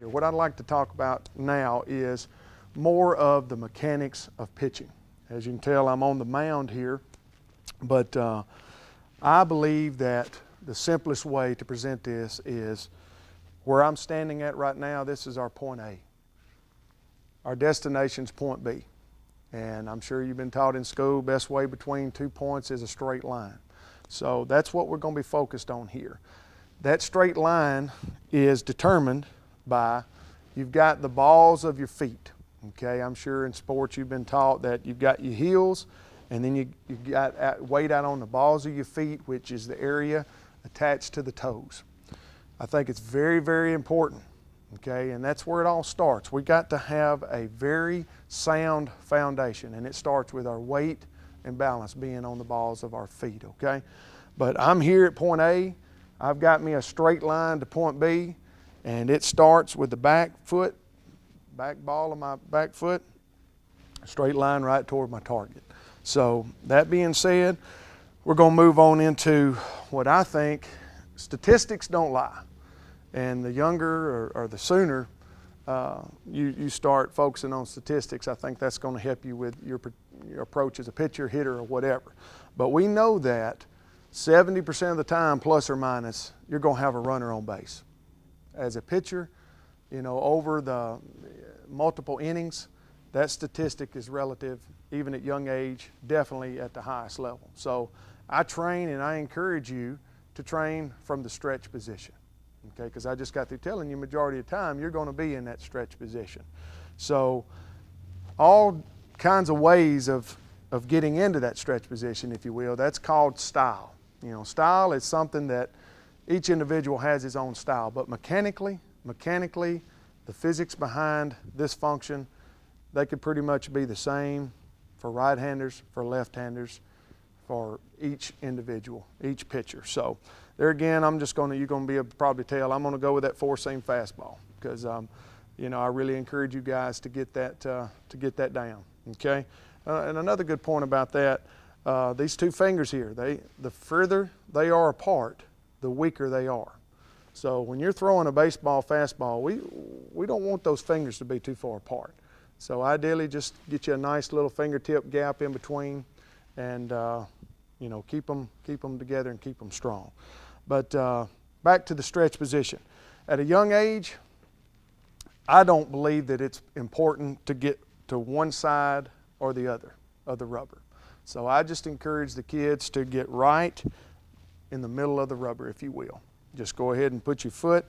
What I'd like to talk about now is more of the mechanics of pitching. As you can tell, I'm on the mound here, but I believe that the simplest way to present this is where I'm standing at right now. This is our point A. Our destination's point B. And I'm sure you've been taught in school, best way between 2 points is a straight line. So that's what we're going to be focused on here. That straight line is determined by, you've got the balls of your feet. Okay, I'm sure in sports you've been taught that you've got your heels, and then you got weight out on the balls of your feet, which is the area attached to the toes. I think it's very, very important. Okay, and that's where it all starts. We got to have a very sound foundation, and it starts with our weight and balance being on the balls of our feet. Okay, but I'm here at point A. I've got me a straight line to point B, and it starts with the back ball of my back foot, a straight line right toward my target. So that being said, we're going to move on into what I think statistics don't lie. And the younger or the sooner you start focusing on statistics, I think that's going to help you with your approach as a pitcher, hitter, or whatever. But we know that 70% of the time, plus or minus, you're going to have a runner on base. As a pitcher, you know, over the multiple innings, that statistic is relative, even at young age, definitely at the highest level. So I train and I encourage you to train from the stretch position. Okay, because I just got through telling you majority of the time you're going to be in that stretch position. So all kinds of ways of getting into that stretch position, if you will, that's called style. You know, style is something that each individual has his own style, but mechanically, the physics behind this function, they could pretty much be the same for right-handers, for left-handers, for each individual, each pitcher. So there again, you're going to be able to probably tell, I'm going to go with that four-seam fastball because, you know, I really encourage you guys to get that down, okay? And another good point about that, these two fingers here, the further they are apart, the weaker they are. So when you're throwing a baseball fastball, we don't want those fingers to be too far apart. So ideally, just get you a nice little fingertip gap in between, and you know, keep them together and keep them strong. But back to the stretch position. At a young age, I don't believe that it's important to get to one side or the other of the rubber. So I just encourage the kids to get right in the middle of the rubber, if you will. Just go ahead and put your foot.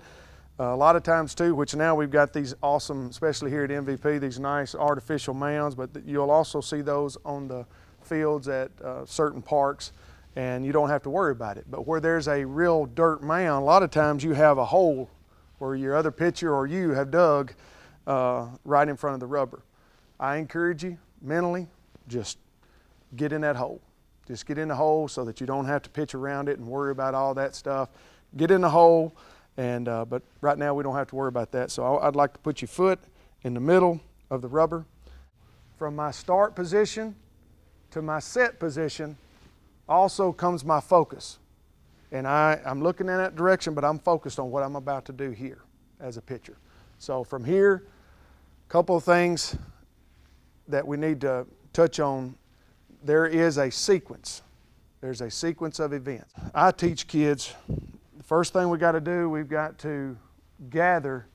A lot of times too, which now we've got these awesome, especially here at MVP, these nice artificial mounds, but you'll also see those on the fields at certain parks, and you don't have to worry about it. But where there's a real dirt mound, a lot of times you have a hole where your other pitcher or you have dug right in front of the rubber. I encourage you mentally, just get in that hole. Just get in the hole so that you don't have to pitch around it and worry about all that stuff. Get in the hole, and but right now we don't have to worry about that. So I'd like to put your foot in the middle of the rubber. From my start position to my set position also comes my focus. And I'm looking in that direction, but I'm focused on what I'm about to do here as a pitcher. So from here, a couple of things that we need to touch on. There is a sequence. There's a sequence of events. I teach kids, the first thing we got to do, we've got to gather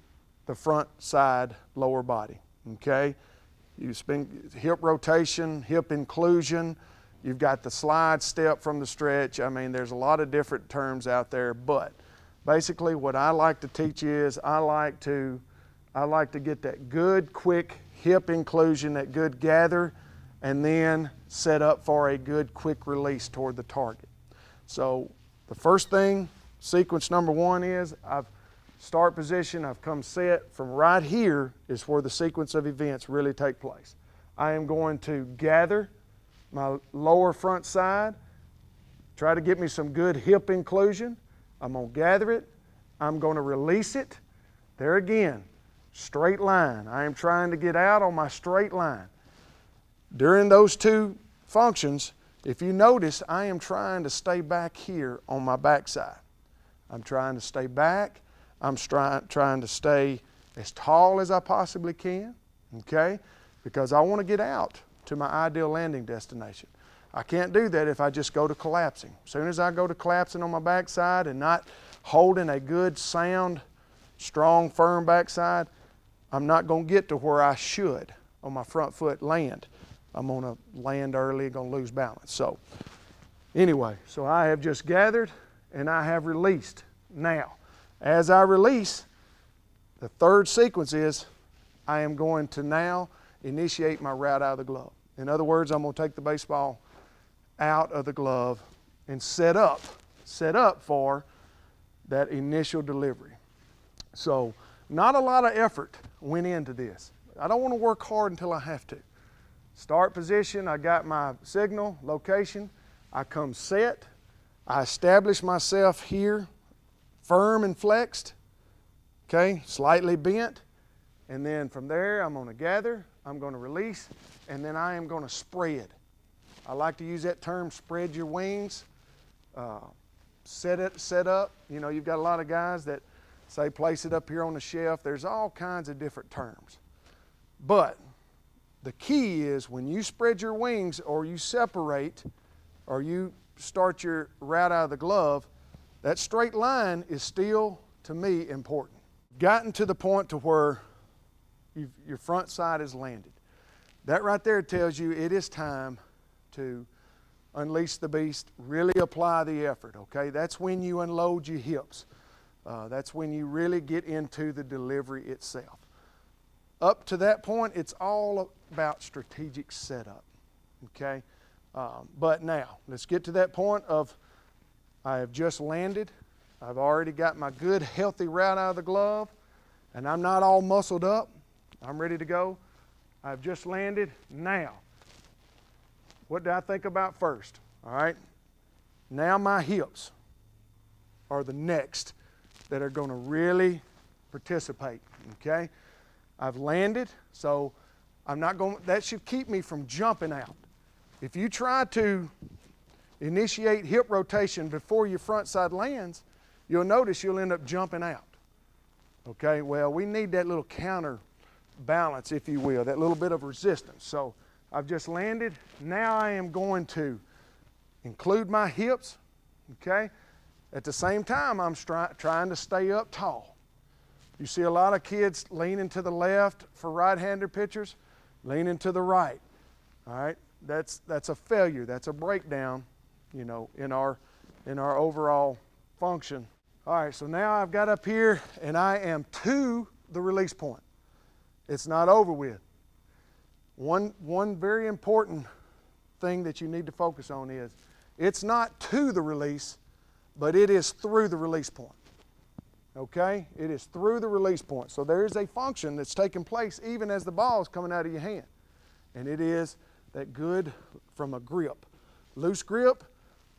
the front side lower body, okay? You spin hip rotation, hip inclusion. You've got the slide step from the stretch. I mean, there's a lot of different terms out there, but basically what I like to teach is I like to get that good, quick hip inclusion, that good gather, and then set up for a good, quick release toward the target. So the first thing, sequence number one is I've start position, I've come set. From right here is where the sequence of events really take place. I am going to gather my lower front side, try to get me some good hip inclusion. I'm going to gather it. I'm going to release it. There again, straight line. I am trying to get out on my straight line. During those two functions, if you notice, I am trying to stay back here on my backside. I'm trying to stay back. I'm trying to stay as tall as I possibly can, okay? Because I want to get out to my ideal landing destination. I can't do that if I just go to collapsing. As soon as I go to collapsing on my backside and not holding a good, sound, strong, firm backside, I'm not going to get to where I should on my front foot land. I'm going to land early, going to lose balance. So anyway, so I have just gathered and I have released. Now, as I release, the third sequence is I am going to now initiate my route out of the glove. In other words, I'm going to take the baseball out of the glove and set up for that initial delivery. So not a lot of effort went into this. I don't want to work hard until I have to. Start position, I got my signal, location, I come set, I establish myself here, firm and flexed, okay, slightly bent, and then from there I'm going to gather, I'm going to release, and then I am going to spread. I like to use that term, spread your wings, set up. You know, you've got a lot of guys that say place it up here on the shelf. There's all kinds of different terms. But the key is when you spread your wings or you separate or you start your route out of the glove, that straight line is still, to me, important. Gotten to the point to where your front side is landed. That right there tells you it is time to unleash the beast, really apply the effort, okay? That's when you unload your hips. That's when you really get into the delivery itself. Up to that point, it's all about strategic setup, okay? But now, let's get to that point of I have just landed. I've already got my good, healthy route out of the glove, and I'm not all muscled up. I'm ready to go. I've just landed. Now, what do I think about first? All right. Now my hips are the next that are going to really participate, okay? I've landed, so I'm not going, that should keep me from jumping out. If you try to initiate hip rotation before your front side lands, you'll notice you'll end up jumping out. Okay, well, we need that little counter balance, if you will, that little bit of resistance. So I've just landed. Now I am going to include my hips, okay? At the same time, I'm trying to stay up tall. You see a lot of kids leaning to the left for right-hander pitchers, leaning to the right, all right? That's a failure. That's a breakdown, you know, in our overall function. All right, so now I've got up here and I am to the release point. It's not over with. One very important thing that you need to focus on is it's not to the release, but it is through the release point. Okay? It is through the release point. So there is a function that's taking place even as the ball is coming out of your hand. And it is that good from a grip. Loose grip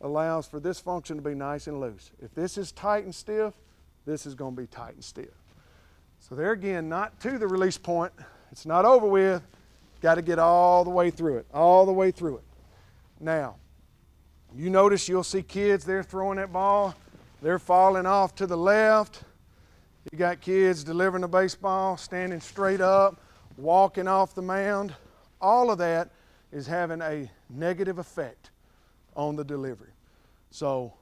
allows for this function to be nice and loose. If this is tight and stiff, this is going to be tight and stiff. So there again, not to the release point. It's not over with. Got to get all the way through it, all the way through it. Now, you notice you'll see kids, they're throwing that ball, they're falling off to the left. You got kids delivering the baseball, standing straight up, walking off the mound. All of that is having a negative effect on the delivery. So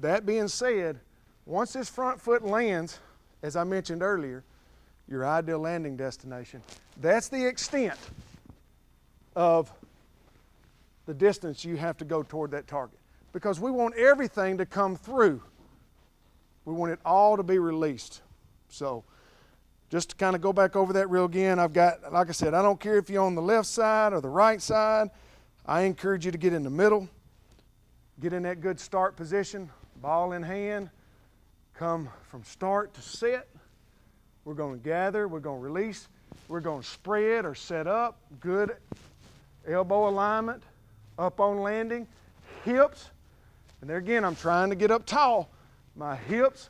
that being said, once this front foot lands, as I mentioned earlier, your ideal landing destination, that's the extent of the distance you have to go toward that target. Because we want everything to come through. We want it all to be released. So just to kind of go back over that reel again, I've got, like I said, I don't care if you're on the left side or the right side. I encourage you to get in the middle, get in that good start position, ball in hand, come from start to set. We're going to gather, we're going to release, we're going to spread or set up, good elbow alignment, up on landing, hips, and there again I'm trying to get up tall. My hips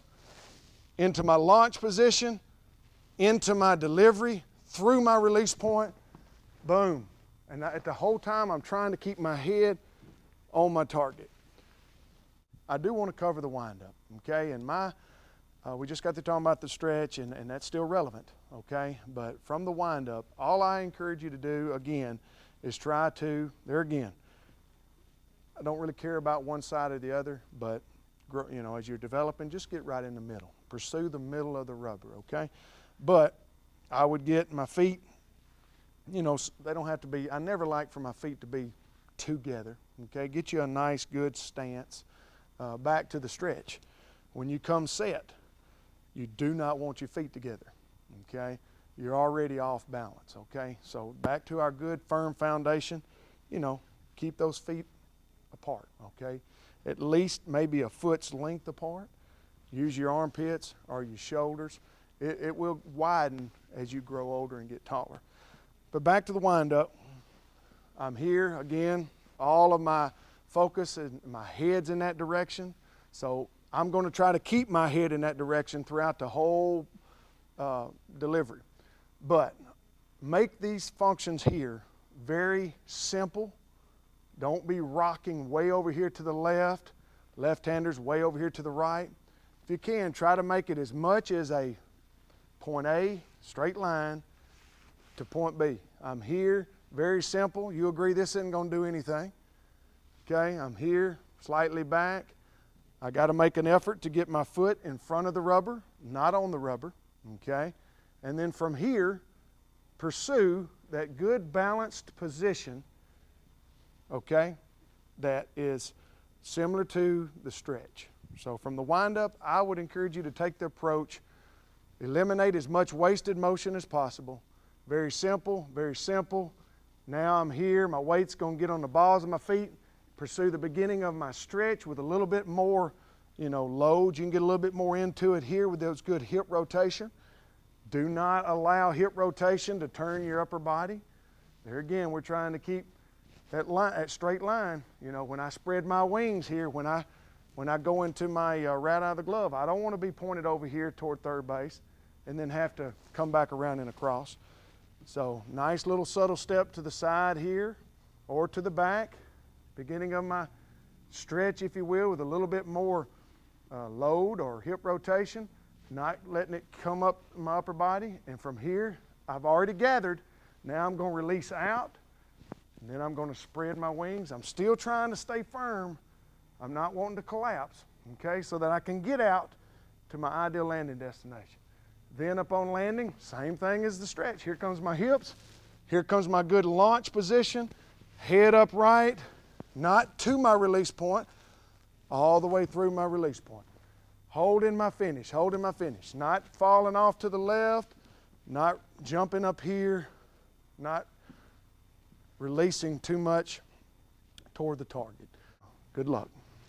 into my launch position, into my delivery, through my release point, boom. And at the whole time I'm trying to keep my head on my target. I do want to cover the windup, okay? And we just got to talking about the stretch, and that's still relevant. okay? But from the windup, all I encourage you to do, again, is try to, there again, I don't really care about one side or the other, but you know, as you're developing, just get right in the middle. Pursue the middle of the rubber, okay? But I would get my feet, you know, they don't have to be, I never like for my feet to be together, okay? Get you a nice, good stance back to the stretch. When you come set, you do not want your feet together, okay? You're already off balance, okay? So back to our good, firm foundation, you know, keep those feet apart, okay? At least maybe a foot's length apart. Use your armpits or your shoulders. It will widen as you grow older and get taller. But back to the windup. I'm here again. All of my focus and my head's in that direction. So I'm going to try to keep my head in that direction throughout the whole delivery. But make these functions here very simple. Don't be rocking way over here to the left. Left-handers way over here to the right. If you can, try to make it as much as a point A, straight line, to point B. I'm here, very simple. You agree this isn't going to do anything. Okay, I'm here, slightly back. I got to make an effort to get my foot in front of the rubber, not on the rubber. Okay, and then from here, pursue that good balanced position, okay, that is similar to the stretch. So from the windup, I would encourage you to take the approach, eliminate as much wasted motion as possible. Very simple, very simple. Now I'm here, my weight's going to get on the balls of my feet. Pursue the beginning of my stretch with a little bit more, you know, load. You can get a little bit more into it here with those good hip rotation. Do not allow hip rotation to turn your upper body. There again, we're trying to keep that line, that straight line. You know, when I spread my wings here, when I go into my right out of the glove, I don't want to be pointed over here toward third base and then have to come back around in a cross. So nice little subtle step to the side here or to the back. Beginning of my stretch, if you will, with a little bit more load or hip rotation, not letting it come up my upper body. And from here, I've already gathered. Now I'm going to release out, and then I'm going to spread my wings. I'm still trying to stay firm. I'm not wanting to collapse, okay, so that I can get out to my ideal landing destination. Then upon landing, same thing as the stretch. Here comes my hips. Here comes my good launch position. Head upright, not to my release point, all the way through my release point. Holding my finish, holding my finish. Not falling off to the left, not jumping up here, not releasing too much toward the target. Good luck.